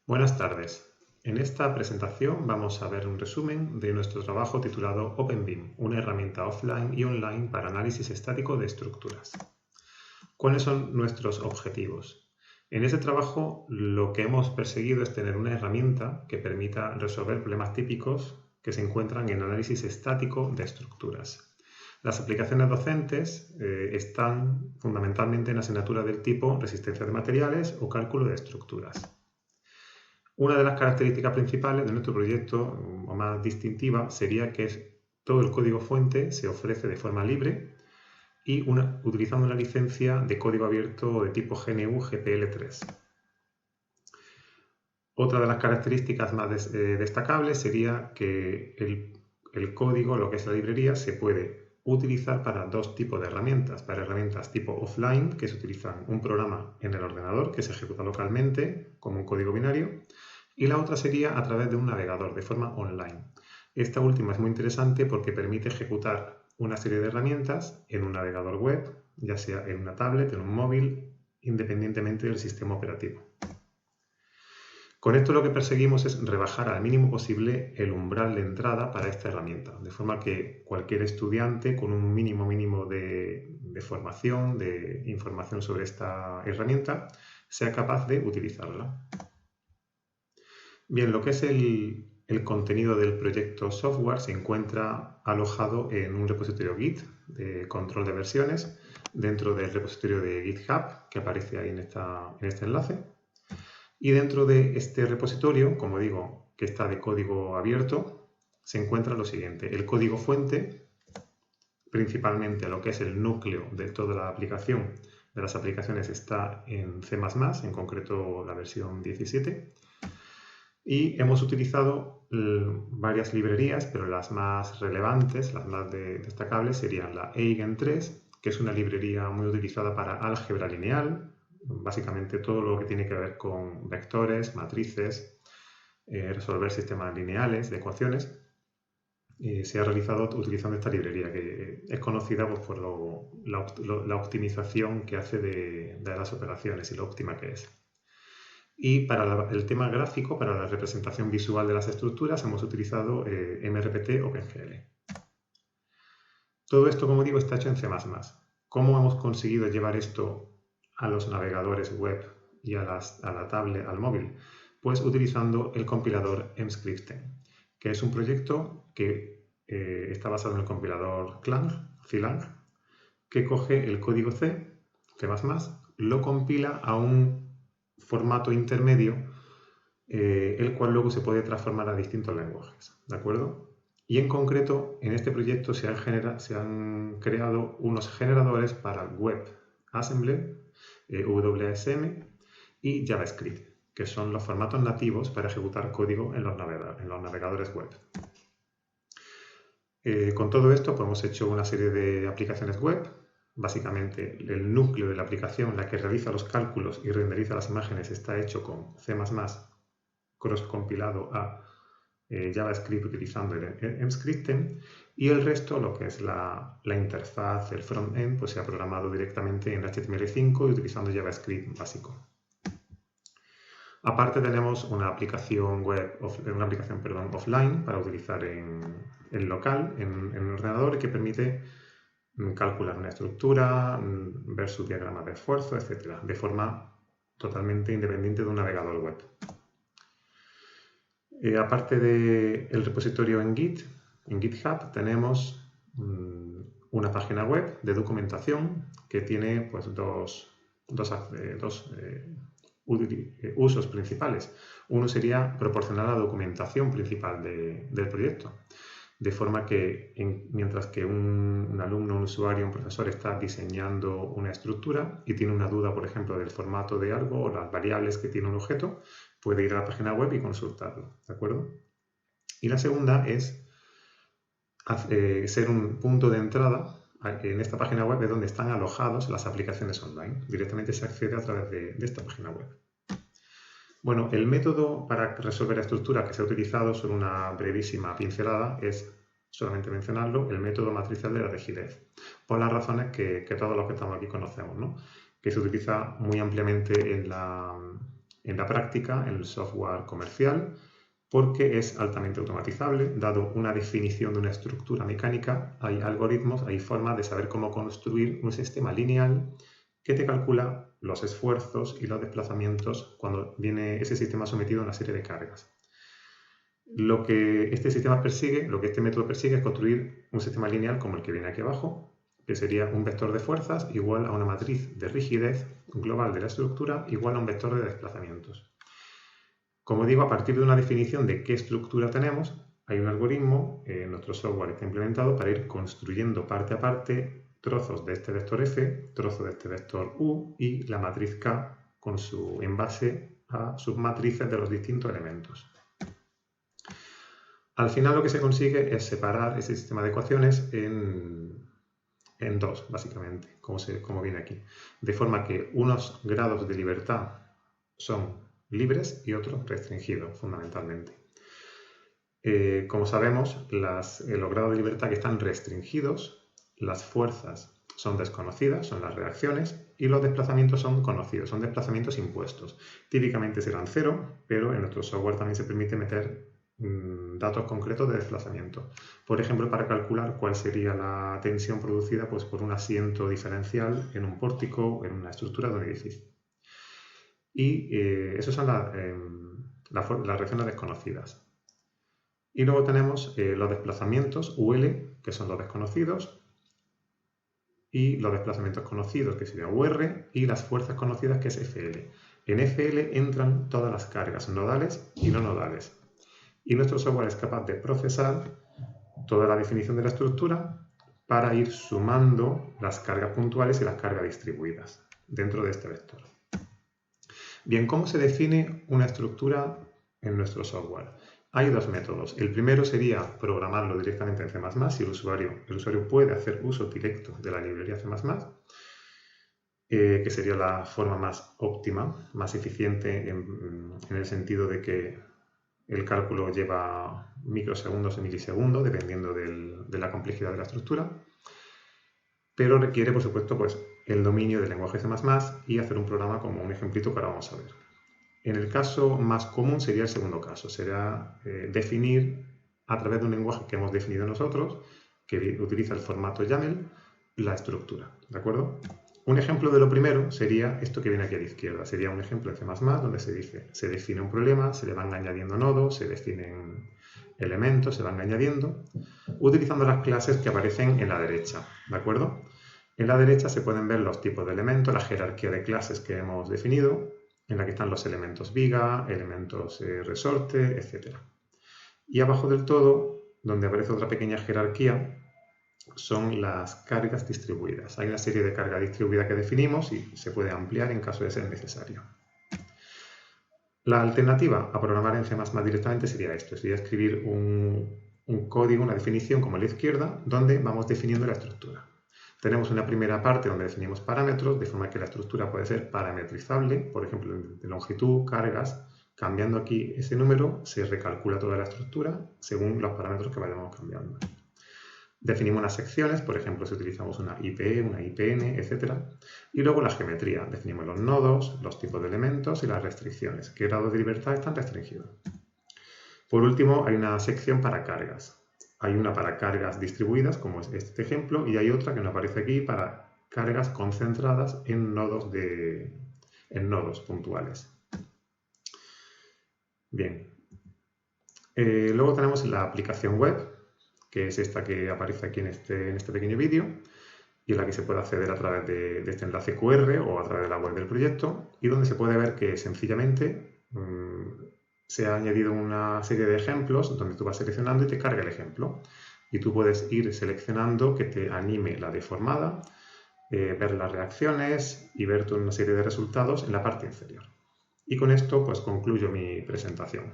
Buenas tardes. En esta presentación vamos a ver un resumen de nuestro trabajo titulado OpenBIM, una herramienta offline y online para análisis estático de estructuras. ¿Cuáles son nuestros objetivos? En este trabajo lo que hemos perseguido es tener una herramienta que permita resolver problemas típicos que se encuentran en análisis estático de estructuras. Las aplicaciones docentes están fundamentalmente en asignaturas del tipo resistencia de materiales o cálculo de estructuras. Una de las características principales de nuestro proyecto, o más distintiva, sería que todo el código fuente se ofrece de forma libre y utilizando una licencia de código abierto de tipo GNU GPL3. Otra de las características más destacables sería que el código, lo que es la librería, se puede utilizar para dos tipos de herramientas. Para herramientas tipo offline, que se utilizan un programa en el ordenador que se ejecuta localmente como un código binario, y la otra sería a través de un navegador de forma online. Esta última es muy interesante porque permite ejecutar una serie de herramientas en un navegador web, ya sea en una tablet, en un móvil, independientemente del sistema operativo. Con esto lo que perseguimos es rebajar al mínimo posible el umbral de entrada para esta herramienta, de forma que cualquier estudiante con un mínimo de formación, de información sobre esta herramienta, sea capaz de utilizarla. Bien, lo que es el contenido del proyecto software se encuentra alojado en un repositorio Git de control de versiones dentro del repositorio de GitHub que aparece ahí en este enlace. Y dentro de este repositorio, como digo, que está de código abierto, se encuentra lo siguiente: el código fuente, principalmente lo que es el núcleo de toda la aplicación, de las aplicaciones, está en C++, en concreto la versión 17. Y hemos utilizado varias librerías, pero las más relevantes, las más destacables, serían la Eigen3, que es una librería muy utilizada para álgebra lineal, básicamente todo lo que tiene que ver con vectores, matrices, resolver sistemas lineales de ecuaciones. Se ha realizado utilizando esta librería, que es conocida pues, por la optimización que hace de las operaciones y lo óptima que es. Y para el tema gráfico, para la representación visual de las estructuras, hemos utilizado MRPT OpenGL. Todo esto, como digo, está hecho en C++. ¿Cómo hemos conseguido llevar esto a los navegadores web y a la tablet, al móvil? Pues utilizando el compilador Emscripten, que es un proyecto que está basado en el compilador Clang, que coge el código C++, lo compila a un formato intermedio, el cual luego se puede transformar a distintos lenguajes, ¿de acuerdo? Y en concreto, en este proyecto se han creado unos generadores para WebAssembly, WSM y JavaScript, que son los formatos nativos para ejecutar código en los navegadores web. Con todo esto pues, hemos hecho una serie de aplicaciones web. Básicamente el núcleo de la aplicación, la que realiza los cálculos y renderiza las imágenes, está hecho con C++ cross-compilado a JavaScript utilizando el Emscripten, y el resto, lo que es la interfaz, el front-end, pues se ha programado directamente en HTML5 y utilizando JavaScript básico. Aparte tenemos una aplicación offline para utilizar en local, en el ordenador, que permite calcular una estructura, ver su diagrama de esfuerzo, etc., de forma totalmente independiente de un navegador web. Aparte del repositorio en GitHub, tenemos una página web de documentación que tiene pues, dos usos principales. Uno sería proporcionar la documentación principal del proyecto, de forma que mientras que un alumno, un usuario, un profesor está diseñando una estructura y tiene una duda, por ejemplo, del formato de algo o las variables que tiene un objeto, puede ir a la página web y consultarlo, ¿de acuerdo? Y la segunda es ser un punto de entrada. En esta página web es donde están alojadas las aplicaciones online. Directamente se accede a través de esta página web. Bueno, el método para resolver la estructura que se ha utilizado, solo una brevísima pincelada, es, solamente mencionarlo, el método matricial de la rigidez, por las razones que todos los que estamos aquí conocemos, ¿no? Que se utiliza muy ampliamente en en la práctica en el software comercial porque es altamente automatizable. Dado una definición de una estructura mecánica, hay algoritmos, hay formas de saber cómo construir un sistema lineal que te calcula los esfuerzos y los desplazamientos cuando viene ese sistema sometido a una serie de cargas. Lo que este método persigue es construir un sistema lineal como el que viene aquí abajo, que sería un vector de fuerzas igual a una matriz de rigidez global de la estructura igual a un vector de desplazamientos. Como digo, a partir de una definición de qué estructura tenemos, hay un algoritmo, nuestro software está implementado para ir construyendo parte a parte trozos de este vector F, trozos de este vector U y la matriz K en base a submatrices de los distintos elementos. Al final lo que se consigue es separar ese sistema de ecuaciones en dos, básicamente, como viene aquí. De forma que unos grados de libertad son libres y otros restringidos, fundamentalmente. Como sabemos, los grados de libertad que están restringidos, las fuerzas son desconocidas, son las reacciones, y los desplazamientos son conocidos, son desplazamientos impuestos. Típicamente serán 0, pero en nuestro software también se permite meter datos concretos de desplazamiento. Por ejemplo, para calcular cuál sería la tensión producida por un asiento diferencial en un pórtico o en una estructura de un edificio. Y esas son las reacciones desconocidas. Y luego tenemos los desplazamientos UL, que son los desconocidos, y los desplazamientos conocidos, que sería UR, y las fuerzas conocidas, que es FL. En FL entran todas las cargas nodales y no nodales. Y nuestro software es capaz de procesar toda la definición de la estructura para ir sumando las cargas puntuales y las cargas distribuidas dentro de este vector. Bien, ¿cómo se define una estructura en nuestro software? Hay dos métodos. El primero sería programarlo directamente en C++, si el usuario puede hacer uso directo de la librería C++, que sería la forma más óptima, más eficiente en el sentido de que el cálculo lleva microsegundos y milisegundos, dependiendo de la complejidad de la estructura, pero requiere, por supuesto, el dominio del lenguaje C++ y hacer un programa como un ejemplito que ahora vamos a ver. En el caso más común sería el segundo caso, será definir a través de un lenguaje que hemos definido nosotros, que utiliza el formato YAML, la estructura, ¿de acuerdo? Un ejemplo de lo primero sería esto que viene aquí a la izquierda. Sería un ejemplo en C++ donde se define un problema, se le van añadiendo nodos, se definen elementos, se van añadiendo, utilizando las clases que aparecen en la derecha, ¿de acuerdo? En la derecha se pueden ver los tipos de elementos, la jerarquía de clases que hemos definido, en la que están los elementos viga, elementos resorte, etc. Y abajo del todo, donde aparece otra pequeña jerarquía, son las cargas distribuidas. Hay una serie de cargas distribuidas que definimos y se puede ampliar en caso de ser necesario. La alternativa a programar en C++ directamente sería esto, sería escribir un código, una definición como a la izquierda, donde vamos definiendo la estructura. Tenemos una primera parte donde definimos parámetros, de forma que la estructura puede ser parametrizable, por ejemplo, de longitud, cargas. Cambiando aquí ese número, se recalcula toda la estructura según los parámetros que vayamos cambiando. Definimos unas secciones, por ejemplo, si utilizamos una IPE, una IPN, etc. Y luego la geometría. Definimos los nodos, los tipos de elementos y las restricciones. ¿Qué grados de libertad están restringidos? Por último, hay una sección para cargas. Hay una para cargas distribuidas, como es este ejemplo, y hay otra que nos aparece aquí para cargas concentradas en nodos puntuales. Bien. Luego tenemos la aplicación web, que es esta que aparece aquí en este pequeño vídeo, y en la que se puede acceder a través de este enlace QR o a través de la web del proyecto, y donde se puede ver que sencillamente se ha añadido una serie de ejemplos donde tú vas seleccionando y te carga el ejemplo. Y tú puedes ir seleccionando que te anime la deformada, ver las reacciones y ver toda una serie de resultados en la parte inferior. Y con esto pues concluyo mi presentación.